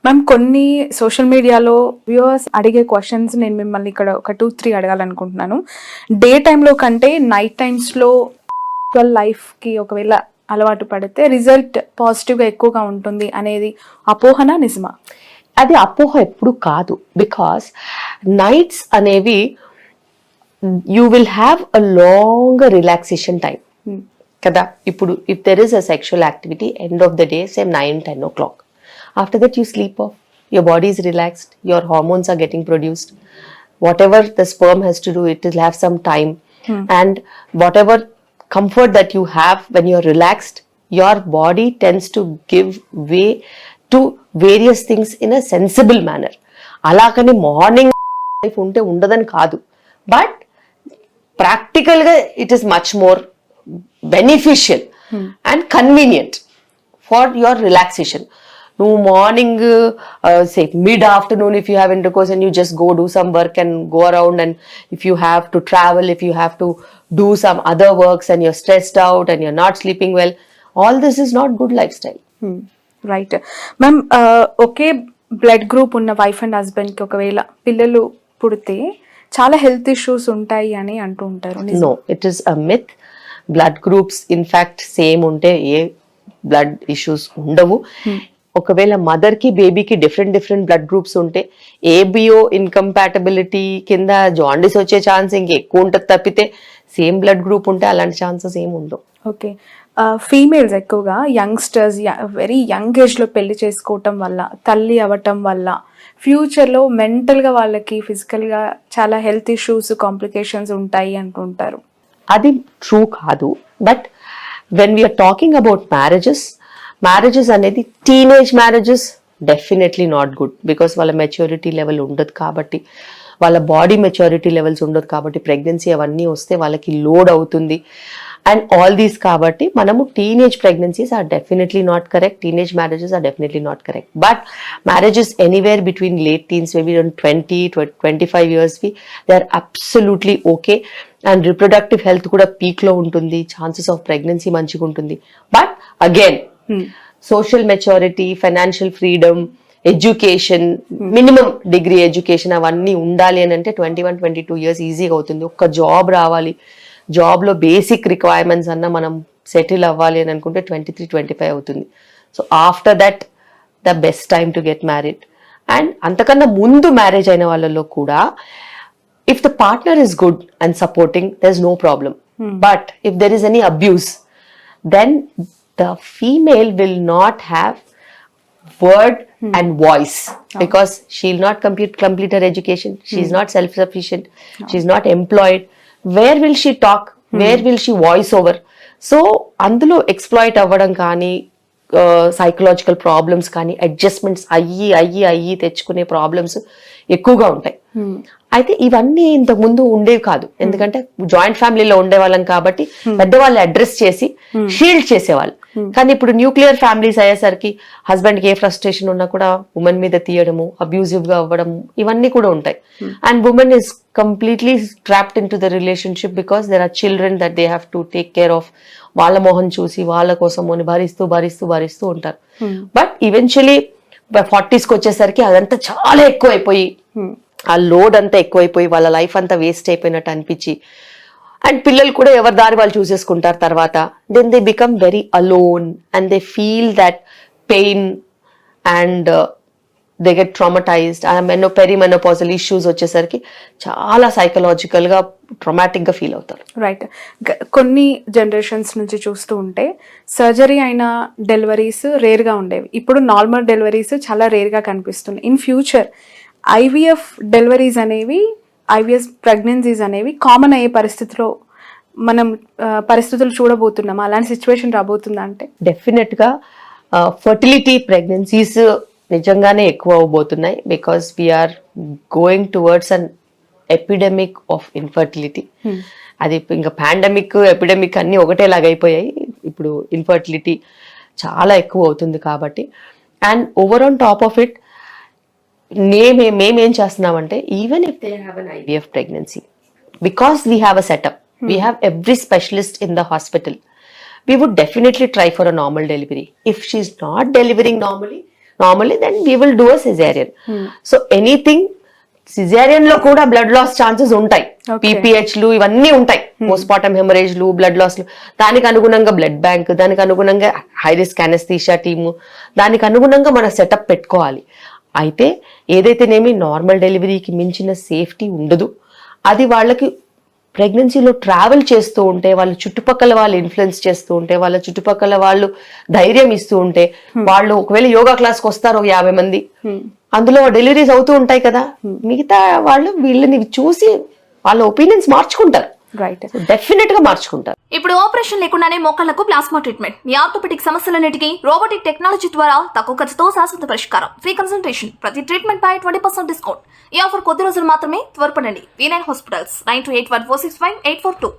Ma'am కొన్ని social మీడియాలో viewers అడిగే క్వశ్చన్స్ నేను మిమ్మల్ని ఇక్కడ ఒక 2-3 అడగాలనుకుంటున్నాను. డే టైంలో కంటే నైట్ టైమ్స్లో లైఫ్కి ఒకవేళ అలవాటు పడితే రిజల్ట్ పాజిటివ్గా ఎక్కువగా ఉంటుంది అనేది అపోహన నిజమా? అది అపోహ ఎప్పుడు కాదు. బికాస్ నైట్స్ అనేవి you will have a long relaxation time కదా. ఇప్పుడు if there is a sexual activity end of the day same 9-10 o'clock. After that you sleep off, your body is relaxed, your hormones are getting produced, whatever the sperm has to do, it will have some time. And whatever comfort that you have when you're relaxed, your body tends to give way to various things in a sensible manner. Alakani morning life unte undadani kaadu, but practically it is much more beneficial and convenient for your relaxation. No morning, say mid-afternoon, if you have intercourse and you just go do some work and go around, and if you have to travel, if you have to do some other works and you're stressed out and you're not sleeping well, all this is not good lifestyle. Right ma'am. Okay blood group ఉన్న wife and హస్బెండ్కి ఒకవేళ పిల్లలు పుడితే చాలా health issues ఉంటాయి అని అంటూ ఉంటారు. No, it is a myth. Blood groups in fact same ఉంటే ఏ బ్లడ్ ఇష్యూస్ ఉండవు. ఒకవేళ మదర్ కి బేబీకి డిఫరెంట్ బ్లడ్ గ్రూప్స్ ఉంటే ఏబిఓ ఇన్కంపాటబిలిటీ కింద జాండిస్ వచ్చే ఛాన్స్ ఇంకెక్కువ ఉంటుంది తప్పితే సేమ్ బ్లడ్ గ్రూప్ ఉంటే అలాంటి ఛాన్సెస్ ఏమి ఉండవు. ఓకే, ఫీమేల్స్ ఎక్కువగా యంగ్స్టర్స్ వెరీ యంగ్ ఏజ్లో పెళ్లి చేసుకోవటం వల్ల, తల్లి అవ్వటం వల్ల ఫ్యూచర్లో మెంటల్గా వాళ్ళకి ఫిజికల్గా చాలా హెల్త్ ఇష్యూస్ కాంప్లికేషన్స్ ఉంటాయి అంటుంటారు. అది ట్రూ కాదు. But when we are talking about marriages అనేది teenage marriages definitely not good. Because వాళ్ళ మెచ్యూరిటీ లెవెల్ ఉండదు కాబట్టి, వాళ్ళ బాడీ మెచ్యూరిటీ లెవెల్స్ ఉండదు కాబట్టి ప్రెగ్నెన్సీ అవన్నీ వస్తే వాళ్ళకి లోడ్ అవుతుంది అండ్ ఆల్ దీస్. కాబట్టి మనము teenage pregnancies are definitely not correct, teenage marriages are definitely not correct. But marriages anywhere between late teens, maybe 20-25 years, they are absolutely okay. And reproductive health కూడా peak లో ఉంటుంది, chances of pregnancy మంచిగా ఉంటుంది. But again social maturity, financial freedom, education, minimum degree education అవన్నీ ఉండాలి అని అంటే 21-22 years ఈజీగా అవుతుంది. ఒక్క జాబ్ రావాలి, జాబ్ లో బేసిక్ రిక్వైర్మెంట్స్ అన్న మనం సెటిల్ అవ్వాలి అని అనుకుంటే 23-25 అవుతుంది. So after that the best time to get married. And అంతకన్నా ముందు మ్యారేజ్ అయిన వాళ్ళలో కూడా if the partner is good and supporting, there's no problem. But if there is any abuse, then the female will not have word and voice, because she'll not complete her education, she's not self-sufficient, she's not employed. Where will she talk? Where will she voice over? So అందులో exploit అవ్వడం కానీ, psychological problems కానీ, adjustments అయ్యి తెచ్చుకునే problems ఎక్కువగా ఉంటాయి. అయితే ఇవన్నీ ఇంతకు ముందు ఉండేవి కాదు, ఎందుకంటే జాయింట్ ఫ్యామిలీలో ఉండేవాళ్ళం కాబట్టి పెద్దవాళ్ళు అడ్రస్ చేసి షీల్డ్ చేసేవాళ్ళు. కానీ ఇప్పుడు న్యూక్లియర్ ఫ్యామిలీస్ అయ్యేసరికి హస్బెండ్ కి ఏ ఫ్రస్ట్రేషన్ ఉన్నా కూడా ఉమెన్ మీద తీయడము, అబ్యూజివ్ గా అవ్వడం, ఇవన్నీ కూడా ఉంటాయి. And women is completely trapped into the relationship because there are children that they have to take care of. వాళ్ళ మొహం చూసి వాళ్ళ కోసం అని భరిస్తూ ఉంటారు. బట్ ఈవెన్చువలీ 40s వచ్చేసరికి అదంతా చాలా ఎక్కువైపోయి, ఆ లోడ్ అంతా ఎక్కువైపోయి వాళ్ళ లైఫ్ అంతా వేస్ట్ అయిపోయినట్టు అనిపించి, అండ్ పిల్లలు కూడా ఎవరి దారి వాళ్ళు చూసేసుకుంటారు తర్వాత. Then they become very alone and they feel that pain and they get traumatised. Perimenopausal issues వచ్చేసరికి చాలా సైకలాజికల్ గా ట్రామాటిక్ గా ఫీల్ అవుతారు. రైట్. కొన్ని జనరేషన్స్ నుంచి చూస్తూ ఉంటే సర్జరీ అయిన డెలివరీస్ రేర్ గా ఉండేవి, ఇప్పుడు నార్మల్ డెలివరీస్ చాలా రేర్ గా కనిపిస్తున్నాయి. ఇన్ ఫ్యూచర్ ఐవీఎఫ్ డెలివరీస్ అనేవి, ఐవీఎఫ్ ప్రెగ్నెన్సీస్ అనేవి కామన్ అయ్యే పరిస్థితులు చూడబోతున్నాం. అలాంటి సిచ్యువేషన్ రాబోతుందా? అంటే డెఫినెట్ గా ఫర్టిలిటీ ప్రెగ్నెన్సీస్ నిజంగానే ఎక్కువ అవబోతున్నాయి. Because we are going towards an epidemic of infertility. అది ఇంకా పాండమిక్, ఎపిడెమిక్ అన్ని ఒకటేలాగా అయిపోయాయి. ఇప్పుడు ఇన్ఫర్టిలిటీ చాలా ఎక్కువ అవుతుంది కాబట్టి. And over on top of it మేమేం చేస్తున్నామంటే, even if they have an IVF pregnancy, because we have a setup, we have every specialist in the hospital, we would definitely try for a normal delivery. If she's not delivering normally, normally then we will do a caesarean. So anything caesarean లో కూడా blood loss chances ఉంటాయి, పీపీహెచ్లు ఇవన్నీ ఉంటాయి, post mortem హెమరేజ్లు, blood లాస్లు. దానికి అనుగుణంగా బ్లడ్ బ్యాంక్, దానికి అనుగుణంగా హై రిస్క్ అనస్థీషియా టీము, దానికి అనుగుణంగా మన సెటప్ పెట్టుకోవాలి. అయితే ఏదైతేనేమి నార్మల్ డెలివరీకి మించిన సేఫ్టీ ఉండదు. అది వాళ్ళకి ప్రెగ్నెన్సీలో ట్రావెల్ చేస్తూ ఉంటే, వాళ్ళ చుట్టుపక్కల వాళ్ళు ఇన్ఫ్లుయెన్స్ చేస్తూ ఉంటే, వాళ్ళ చుట్టుపక్కల వాళ్ళు ధైర్యం ఇస్తూ ఉంటే, వాళ్ళు ఒకవేళ యోగా క్లాస్కి వస్తారు 50 మంది, అందులో డెలివరీస్ అవుతూ ఉంటాయి కదా, మిగతా వాళ్ళు వీళ్ళని చూసి వాళ్ళ ఒపీనియన్స్ మార్చుకుంటారు. రైట్, డెఫినెట్ గా మార్చుకుంటారు. ఇప్పుడు ఆపరేషన్ లేకుండానే మోకాళ్లకు ప్లాస్మా ట్రీట్మెంట్, మీ ఆర్థోపెటిక్ సమస్యలన్నిటికీ రోబోటిక్ టెక్నాలజీ ద్వారా తక్కువ ఖర్చుతో శాశ్వత పరిష్కారం, ఫ్రీ కన్సల్టేషన్, ప్రతి ట్రీట్మెంట్ పై 20% డిస్కౌంట్. ఈ ఆఫర్ కొద్ది రోజులు మాత్రమే, త్వరపడండి. V9 hospitals 9281465842.